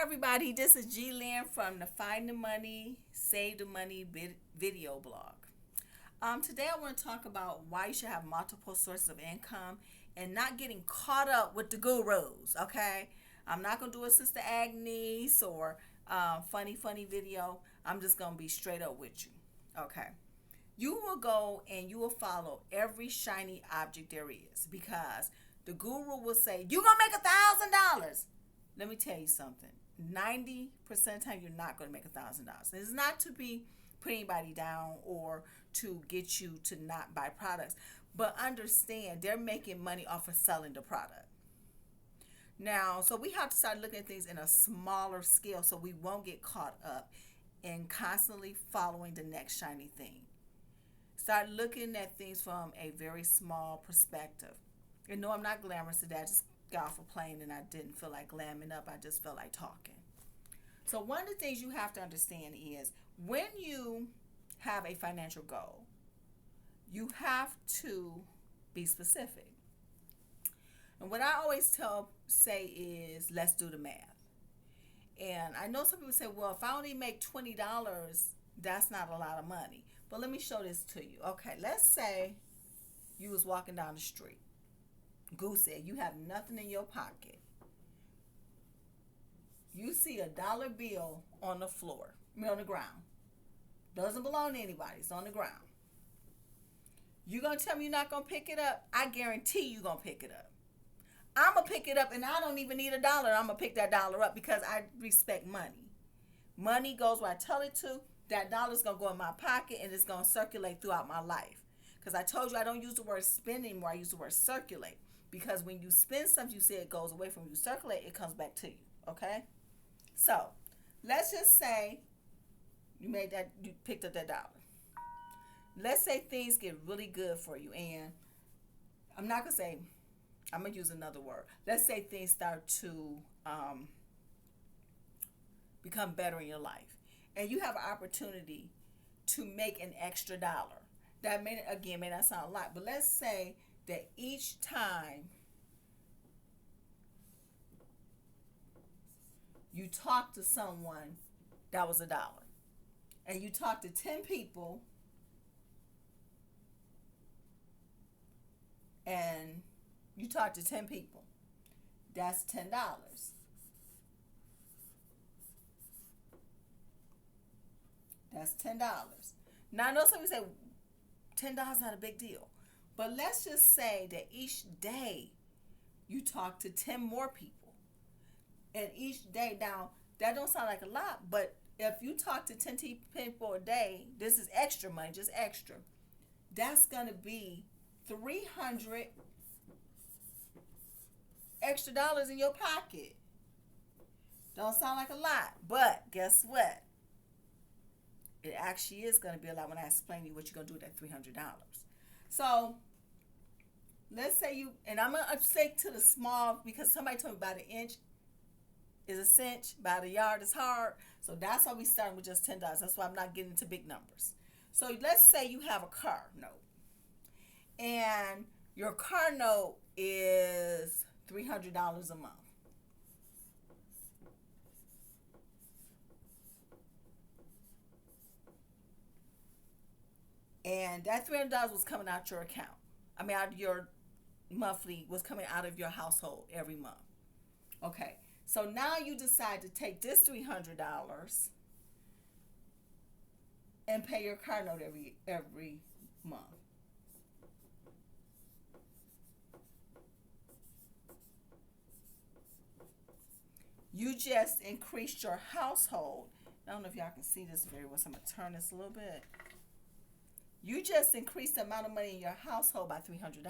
Everybody, this is G Lynn from the Find the Money, Save the Money video blog. Today I want to talk about why you should have multiple sources of income and not getting caught up with the gurus, okay? I'm not going to do a Sister Agnes or funny video. I'm just going to be straight up with you, okay? You will go and you will follow every shiny object there is because the guru will say, you're going to make $1,000. Let me tell you something. 90% of the time, you're not going to make $1,000. It's not to be put anybody down or to get you to not buy products, but understand they're making money off of selling the product. Now, so we have to start looking at things in a smaller scale so we won't get caught up in constantly following the next shiny thing. Start looking at things from a very small perspective. And no, I'm not glamorous today. I just got off a plane and I didn't feel like glamming up. I just felt like talking. So one of the things you have to understand is when you have a financial goal, you have to be specific. And what I always say is, let's do the math. And I know some people say, well, if I only make $20, that's not a lot of money. But let me show this to you. Okay, let's say you was walking down the street. Goose said, you have nothing in your pocket. You see a dollar bill on the floor, on the ground. Doesn't belong to anybody. It's on the ground. You going to tell me you're not going to pick it up? I guarantee you're going to pick it up. I'm going to pick it up, and I don't even need $1. I'm going to pick that dollar up because I respect money. Money goes where I tell it to. That dollar's going to go in my pocket, and it's going to circulate throughout my life. Because I told you I don't use the word spend anymore. I use the word circulate. Because when you spend something, you see it goes away from you. Circulate, it comes back to you. Okay? So, let's just say you picked up that dollar. Let's say things get really good for you. And I'm not going to say, I'm going to use another word. Let's say things start to become better in your life. And you have an opportunity to make an extra dollar. That may not sound a lot, but let's say that each time you talk to someone, that was $1. And you talk to 10 people, and you talk to 10 people, that's $10. That's $10. Now, I know some people say $10 is not a big deal. But let's just say that each day you talk to 10 more people. And each day, now, that don't sound like a lot, but if you talk to 10 people a day, this is extra money, just extra. That's going to be 300 extra dollars in your pocket. Don't sound like a lot, but guess what? It actually is going to be a lot when I explain to you what you're going to do with that $300. So, let's say you, and I'm going to say to the small, because somebody told me about an inch is a cinch, about a yard is hard. So that's why we starting with just $10. That's why I'm not getting into big numbers. So let's say you have a car note. And your car note is $300 a month. And that $300 was coming out your account. Out of your monthly, was coming out of your household every month. Okay, so now you decide to take this $300 and pay your car note every month. You just increased your household. I don't know if y'all can see this very well, so I'm going to turn this a little bit. You just increased the amount of money in your household by $300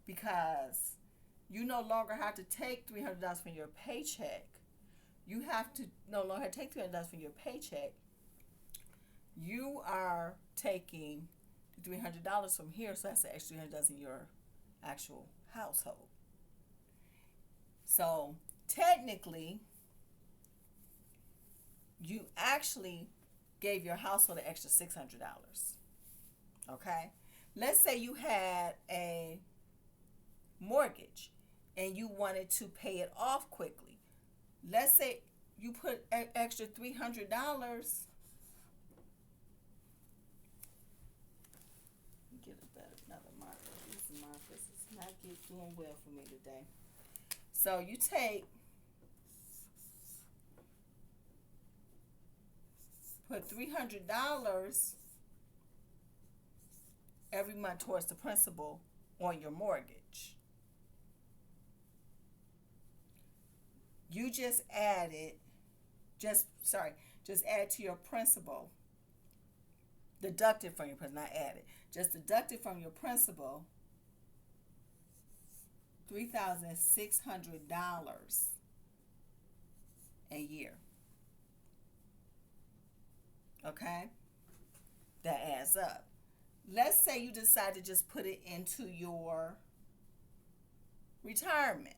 because you no longer have to take $300 from your paycheck. You have to no longer take $300 from your paycheck. You are taking the $300 from here, so that's the extra $300 in your actual household. So technically, you actually gave your household an extra $600. Okay? Let's say you had a mortgage and you wanted to pay it off quickly. Let's say you put an extra $300. Get another marker. These markers is not doing well for me today. So you put $300 every month towards the principal on your mortgage. You just added, just add to your principal, deducted from your principal, not added, just deducted from your principal $3,600 a year. Okay? That adds up. Let's say you decide to just put it into your retirement.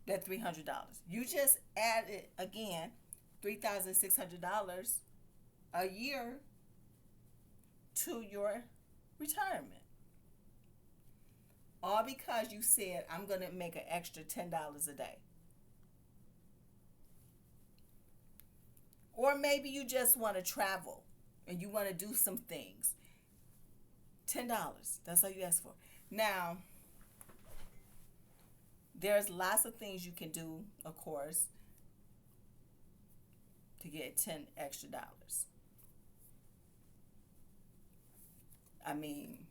That $300. You just added again $3,600 a year to your retirement. All because you said, I'm going to make an extra $10 a day. Or maybe you just want to travel and you want to do some things. $10. That's all you ask for. Now, there's lots of things you can do, of course, to get $10 extra. I mean,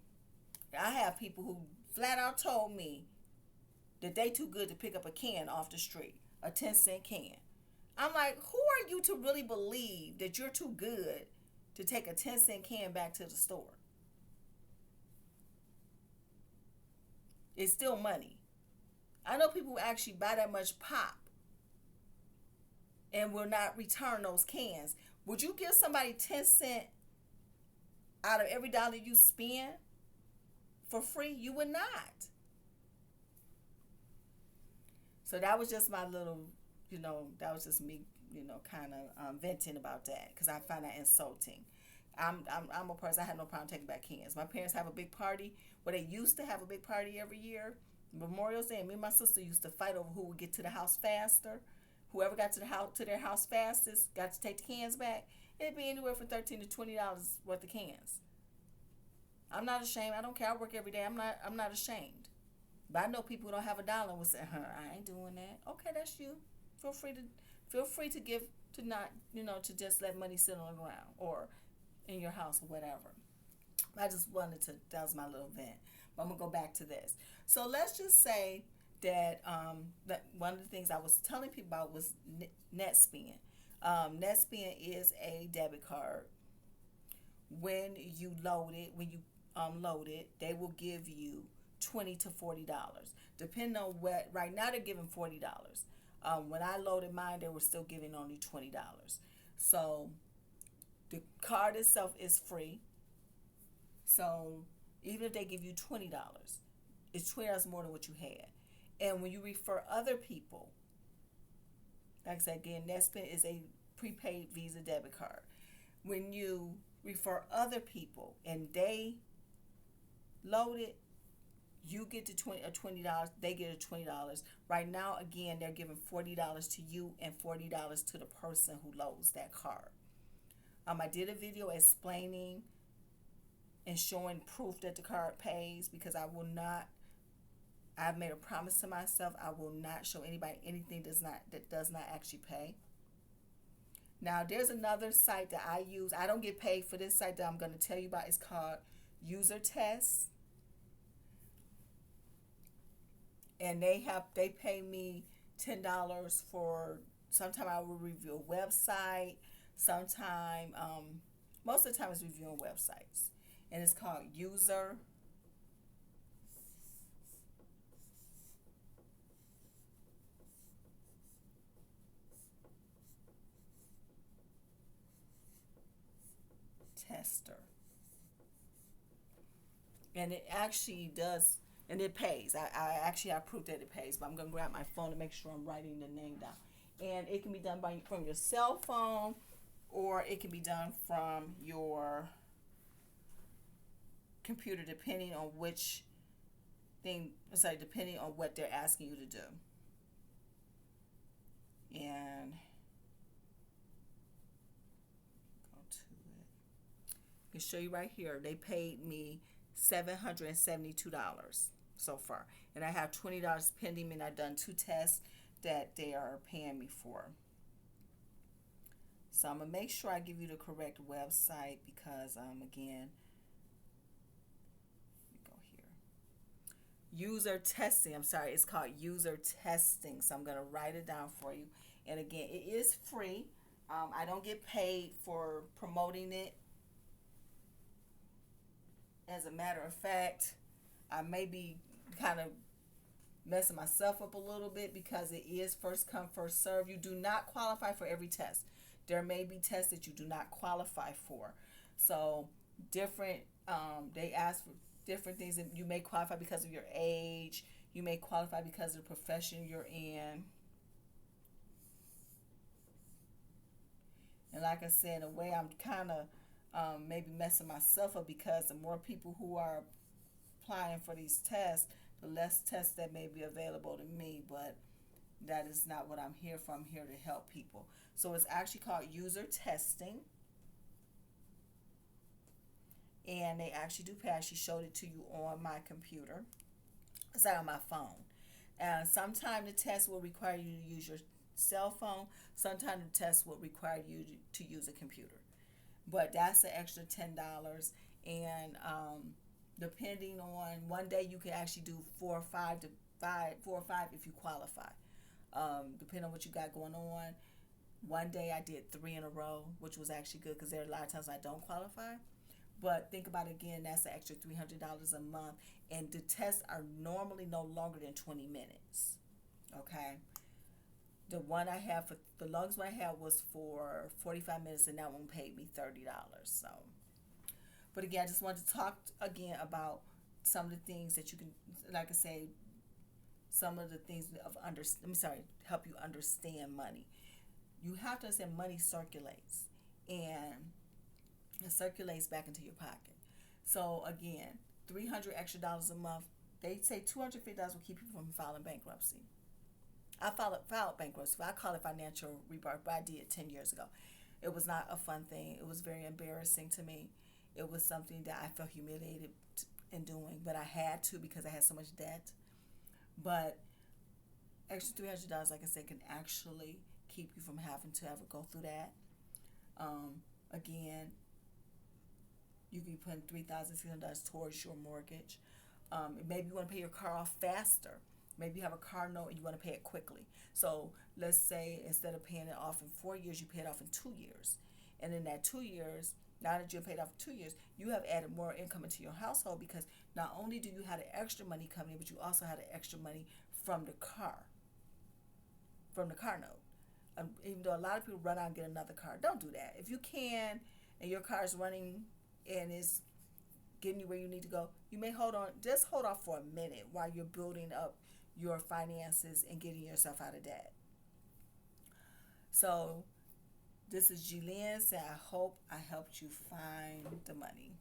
I have people who flat out told me that they too good to pick up a can off the street, a 10-cent can. I'm like, who are you to really believe that you're too good to take a 10-cent can back to the store? It's still money. I know people who actually buy that much pop and will not return those cans. Would you give somebody 10 cents out of every dollar you spend for free? You would not. So that was just my little, that was just me, kind of venting about that because I find that insulting. I'm a person, I have no problem taking back cans. My parents have a big party, they used to have a big party every year. Memorial Day, and me and my sister used to fight over who would get to the house faster. Whoever got to their house fastest got to take the cans back. It'd be anywhere from $13 to $20 worth of cans. I'm not ashamed. I don't care. I work every day. I'm not ashamed. But I know people who don't have a dollar and will say, I ain't doing that. Okay, that's you. Feel free to give, to not, to just let money sit on the ground or in your house or whatever. I just wanted to, that was my little vent. But I'm going to go back to this. So let's just say that one of the things I was telling people about was NetSpend. NetSpend is a debit card. When you load it, they will give you $20 to $40, depending on what. Right now they're giving $40. When I loaded mine, they were still giving only $20. So the card itself is free. So even if they give you $20, it's $20 more than what you had. And when you refer other people, like I said again, NetSpend is a prepaid Visa debit card. When you refer other people and they load it, you get to $20. They get a $20. Right now, again, they're giving $40 to you and $40 to the person who loads that card. I did a video explaining and showing proof that the card pays, because I've made a promise to myself I will not show anybody anything that does not actually pay. Now, there's another site that I use. I don't get paid for this site that I'm going to tell you about. It's called UserTest. And they pay me $10 for, sometime I will review a website, sometime, most of the time it's reviewing websites. And it's called User Tester. And it actually does, and it pays. I proved that it pays, but I'm going to grab my phone to make sure I'm writing the name down. And it can be done from your cell phone, or it can be done from your computer, depending on which thing. It's like depending on what they're asking you to do. And go to it. I can show you right here. They paid me $772 so far, and I have $20 pending, and I've done 2 tests that they are paying me for. So I'm gonna make sure I give you the correct website because again, let me go here. User testing. I'm sorry, it's called user testing. So I'm gonna write it down for you. And again, it is free. I don't get paid for promoting it. As a matter of fact, I may be kind of messing myself up a little bit because it is first come first serve. You do not qualify for every test. There may be tests that you do not qualify for. So different they ask for different things, and you may qualify because of your age, you may qualify because of the profession you're in. And like I said, in a way, I'm kind of maybe messing myself up because the more people who are applying for these tests, the less tests that may be available to me. But that is not what I'm here for. I'm here to help people. So it's actually called user testing. And they actually do pay. She showed it to you on my computer. Sorry, on my phone. And sometimes the test will require you to use your cell phone. Sometimes the test will require you to use a computer. But that's an extra $10. And depending on one day, you can actually do 4 or 5 if you qualify. Depending on what you got going on. One day I did 3 in a row, which was actually good because there are a lot of times I don't qualify. But think about it again, that's an extra $300 a month. And the tests are normally no longer than 20 minutes. Okay? The one I have for the longest one I had was for 45 minutes, and that one paid me $30. So, but again, I just wanted to talk again about some of the things that you can, like I say, some of the things of help you understand money. You have to understand money circulates, and it circulates back into your pocket. So again, $300 extra a month. They say $250 will keep you from filing bankruptcy. I filed bankruptcy. I call it financial rebirth, but I did it 10 years ago. It was not a fun thing. It was very embarrassing to me. It was something that I felt humiliated in doing, but I had to because I had so much debt. But extra $300, like I said, can actually keep you from having to ever go through that. Again, you can be putting $3,600 towards your mortgage. Maybe you want to pay your car off faster. Maybe you have a car note and you want to pay it quickly. So let's say instead of paying it off in 4 years, you pay it off in 2 years. And in that 2 years, now that you've paid off 2 years, you have added more income into your household because not only do you have the extra money coming in, but you also have the extra money from the car note. Even though a lot of people run out and get another car, don't do that. If you can, and your car is running and is getting you where you need to go, you may hold off for a minute while you're building up your finances and getting yourself out of debt. So this is G-Lynn saying I hope I helped you find the money.